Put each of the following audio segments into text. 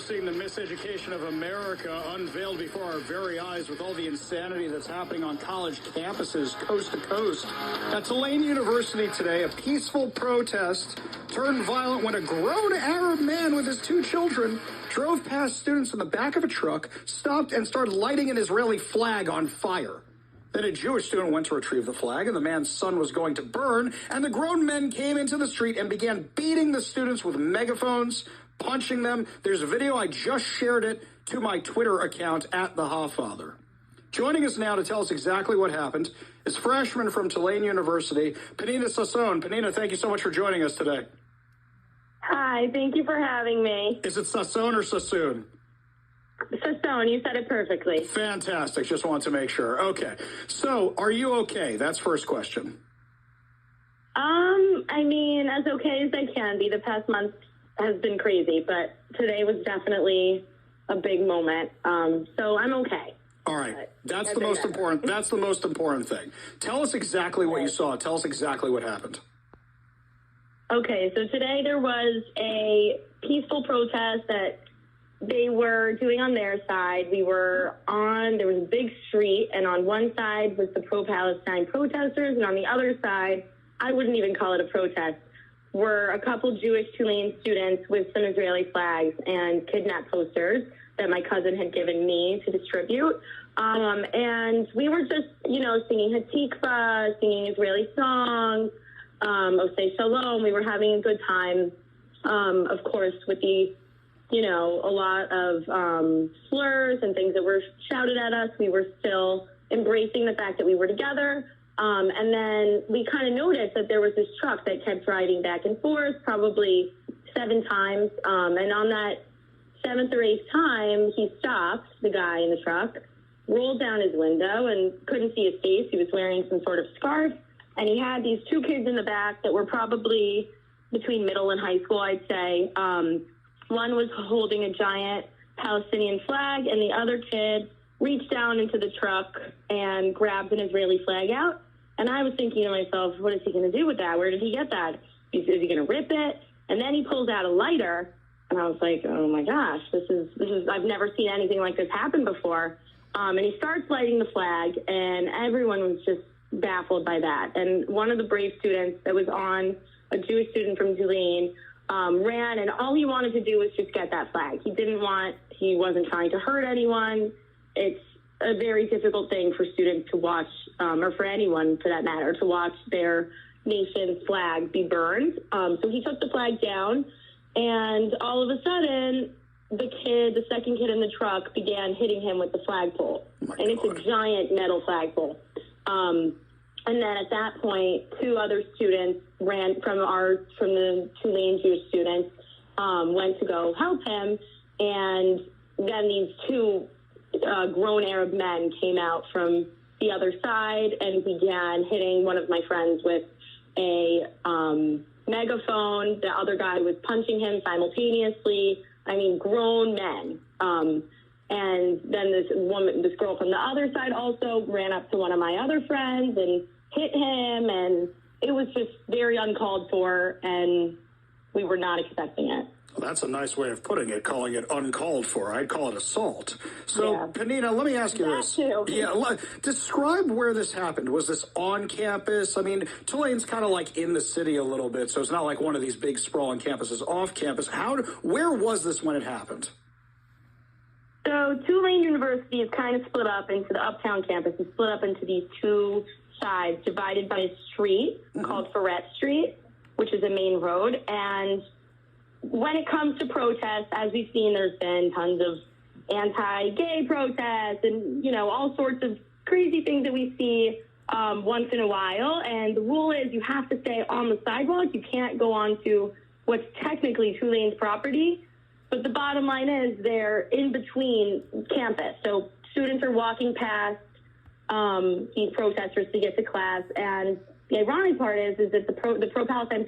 Seeing the miseducation of America unveiled before our very eyes with all the insanity that's happening on college campuses coast to coast. At Tulane University today, a peaceful protest turned violent when a grown Arab man with his two children drove past students in the back of a truck, stopped, and started lighting an Israeli flag on fire. Then a Jewish student went to retrieve the flag, and the man's son was going to burn, and the grown men came into the street and began beating the students with megaphones, punching them. There's a video. I just shared it to my Twitter account at the Hofffather. Joining us now to tell us exactly what happened is freshman from Tulane University, Pnina. Pnina, thank you so much for joining us today. Hi, thank you for having me. Is it Sassoon or Sassoon? Sassoon, you said it perfectly. Fantastic. Just want to make sure. Okay. So, are you okay? That's first question. I mean, as okay as I can be. The past month has been crazy, but today was definitely a big moment. So I'm okay. All right. That's the most important. That's the most important thing. Tell us exactly what you saw. Tell us exactly what happened. Okay. So today there was a peaceful protest that they were doing on their side. There was a big street, and on one side was the pro-Palestinian protesters, and on the other side, I wouldn't even call it a protest, were a couple Jewish Tulane students with some Israeli flags and kidnap posters that my cousin had given me to distribute. And we were just, singing Hatikva, singing Israeli songs, Osei Shalom. We were having a good time, of course, with the, a lot of slurs and things that were shouted at us. We were still embracing the fact that we were together. And then we kind of noticed that there was this truck that kept driving back and forth, probably 7 times. And on that 7th or 8th time, he stopped, the guy in the truck, rolled down his window and couldn't see his face. He was wearing some sort of scarf. And he had these 2 kids in the back that were probably between middle and high school, I'd say. One was holding a giant Palestinian flag, and the other kid reached down into the truck and grabbed an Israeli flag out. And I was thinking to myself, what is he going to do with that? Where did he get that? Is he going to rip it? And then he pulls out a lighter, and I was like, oh my gosh, this is I've never seen anything like this happen before. And he starts lighting the flag, and everyone was just baffled by that. And one of the brave students that was on, a Jewish student from Tulane, ran, and all he wanted to do was just get that flag. He wasn't trying to hurt anyone. It's a very difficult thing for students to watch, or for anyone for that matter, to watch their nation's flag be burned. So he took the flag down, and all of a sudden, the second kid in the truck began hitting him with the flagpole. And it's a giant metal flagpole. And then at that point, 2 other students ran from the Tulane Jewish students, went to go help him. And then these 2 grown Arab men came out from the other side and began hitting one of my friends with a megaphone. The other guy was punching him simultaneously. I mean, grown men. And then this girl from the other side also ran up to one of my other friends and hit him. And it was just very uncalled for, and we were not expecting it. Well, that's a nice way of putting it, calling it uncalled for. I'd call it assault. So, yeah. Pnina, let me ask you this. Too. Yeah, describe where this happened. Was this on campus? I mean, Tulane's kind of like in the city a little bit, so it's not like one of these big sprawling campuses. Off campus, where was this when it happened? So Tulane University is kind of split up into the uptown campus. It's split up into these 2 sides, divided by a street called Ferret Street, which is a main road. And when it comes to protests, as we've seen, there's been tons of anti-gay protests and, all sorts of crazy things that we see once in a while. And the rule is you have to stay on the sidewalk. You can't go onto what's technically Tulane's property. But the bottom line is they're in between campus. So students are walking past these protesters to get to class. And the ironic part is that the pro-Palestine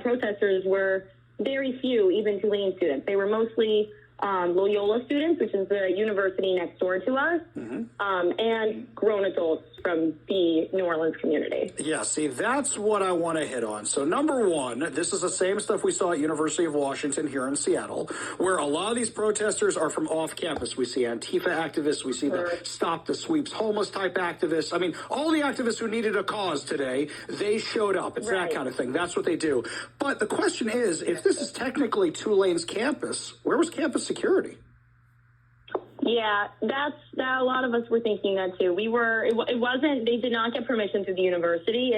protesters were very few, even Tulane students. They were mostly Loyola students, which is the university next door to us, and grown adults from the New Orleans community. Yeah, see, that's what I want to hit on. So number one, this is the same stuff we saw at University of Washington here in Seattle, where a lot of these protesters are from off campus. We see Antifa activists, we see the Stop the Sweeps homeless type activists. I mean, all the activists who needed a cause today, they showed up. It's that kind of thing. That's what they do. But the question is, if this is technically Tulane's campus, where was campus security? Yeah, that a lot of us were thinking that too. It wasn't, they did not get permission through the university.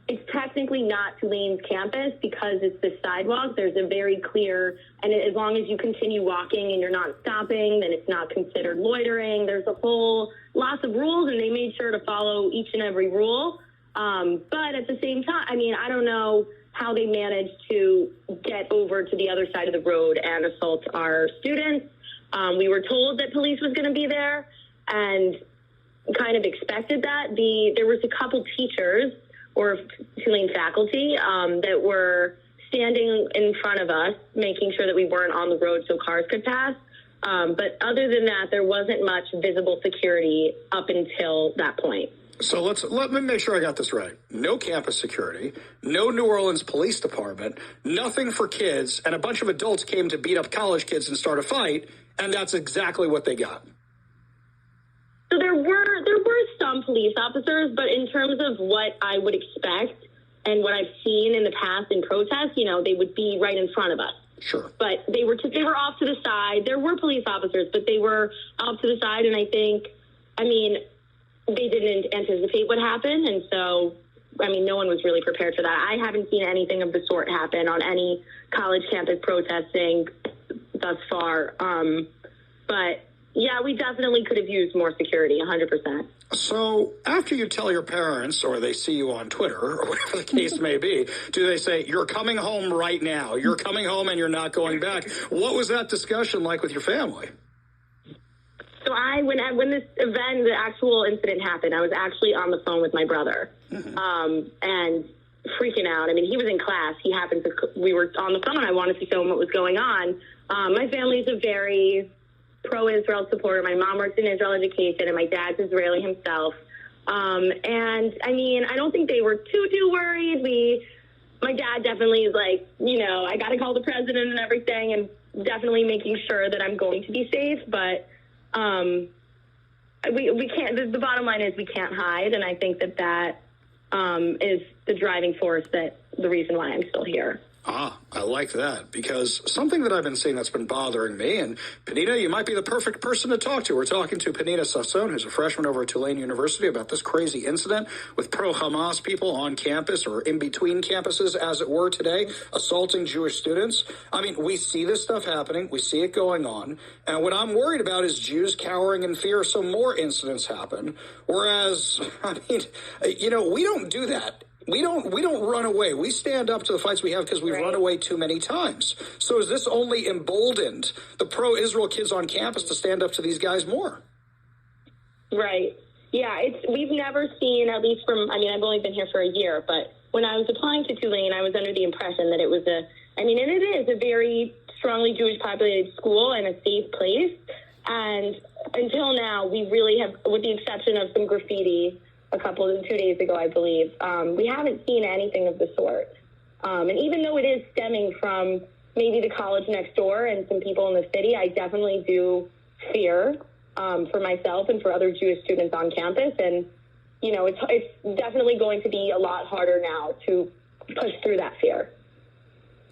It's technically not Tulane's campus because it's the sidewalk. There's a very clear, and as long as you continue walking and you're not stopping, then it's not considered loitering. There's lots of rules, and they made sure to follow each and every rule. But at the same time, I mean, I don't know how they managed to get over to the other side of the road and assault our students. We were told that police was going to be there and kind of expected that. There was a couple teachers or Tulane faculty that were standing in front of us, making sure that we weren't on the road so cars could pass. But other than that, there wasn't much visible security up until that point. So let me make sure I got this right. No campus security, no New Orleans Police Department, nothing for kids, and a bunch of adults came to beat up college kids and start a fight, and that's exactly what they got. So there were some police officers, but in terms of what I would expect and what I've seen in the past in protests, they would be right in front of us. Sure. But they were off to the side. There were police officers, but they were off to the side, and they didn't anticipate what happened, and so, no one was really prepared for that. I haven't seen anything of the sort happen on any college campus protesting thus far. But, yeah, we definitely could have used more security, 100%. So after you tell your parents, or they see you on Twitter, or whatever the case may be, do they say, you're coming home right now, you're coming home and you're not going back? What was that discussion like with your family? So when this event, the actual incident happened, I was actually on the phone with my brother, and freaking out. He was in class. We were on the phone. I wanted to show him what was going on. My family's a very pro-Israel supporter. My mom works in Israel education, and my dad's Israeli himself. And I don't think they were too worried. My dad definitely is like, I got to call the president and everything, and definitely making sure that I'm going to be safe, but we can't, the bottom line is we can't hide. And I think that is the driving force, the reason why I'm still here. I like that, because something that I've been seeing that's been bothering me, and Pnina, you might be the perfect person to talk to. We're talking to Pnina Sasson, who's a freshman over at Tulane University, about this crazy incident with pro-Hamas people on campus, or in between campuses, as it were, today, assaulting Jewish students. We see this stuff happening. We see it going on. And what I'm worried about is Jews cowering in fear so more incidents happen. Whereas, we don't do that. We don't run away. We stand up to the fights we have because we've run away too many times. So is this only emboldened the pro-Israel kids on campus to stand up to these guys more? Right. Yeah, we've never seen, at least from, I've only been here for a year, but when I was applying to Tulane, I was under the impression that it was and it is a very strongly Jewish populated school and a safe place. And until now, we really have, with the exception of some graffiti, 2 days ago, I believe, we haven't seen anything of the sort. And even though it is stemming from maybe the college next door and some people in the city, I definitely do fear for myself and for other Jewish students on campus. And, it's definitely going to be a lot harder now to push through that fear.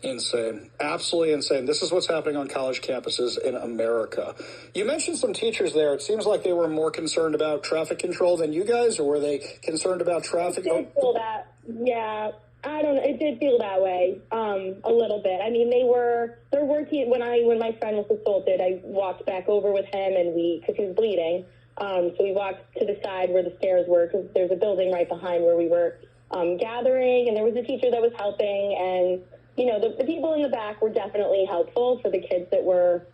Insane. Absolutely insane. This is what's happening on college campuses in America. You mentioned some teachers there. It seems like they were more concerned about traffic control than you guys, or were they concerned about traffic? It did feel that. Yeah. I don't know. It did feel that way a little bit. There were when my friend was assaulted, I walked back over with him because he was bleeding. So we walked to the side where the stairs were, because there's a building right behind where we were gathering, and there was a teacher that was helping, and the people in the back were definitely helpful for the kids that were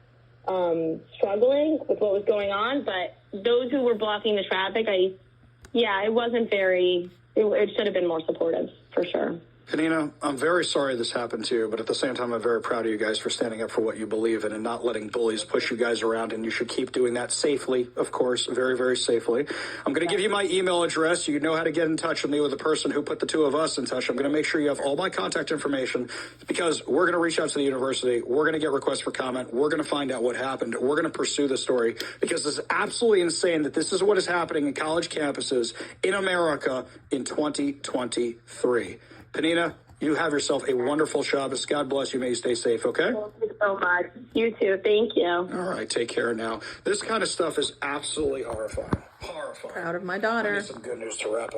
struggling with what was going on. But those who were blocking the traffic, it wasn't it should have been more supportive, for sure. Pnina, I'm very sorry this happened to you, but at the same time, I'm very proud of you guys for standing up for what you believe in and not letting bullies push you guys around, and you should keep doing that safely, of course, very, very safely. I'm going to give you my email address. You know how to get in touch with me, with the person who put the two of us in touch. I'm going to make sure you have all my contact information because we're going to reach out to the university. We're going to get requests for comment. We're going to find out what happened. We're going to pursue the story because it's absolutely insane that this is what is happening in college campuses in America in 2023. Pnina, you have yourself a wonderful Shabbos. God bless you. May you stay safe, okay? Thank you so much. You too. Thank you. All right, take care now. This kind of stuff is absolutely horrifying. Horrifying. Proud of my I daughter. need some good news to wrap up.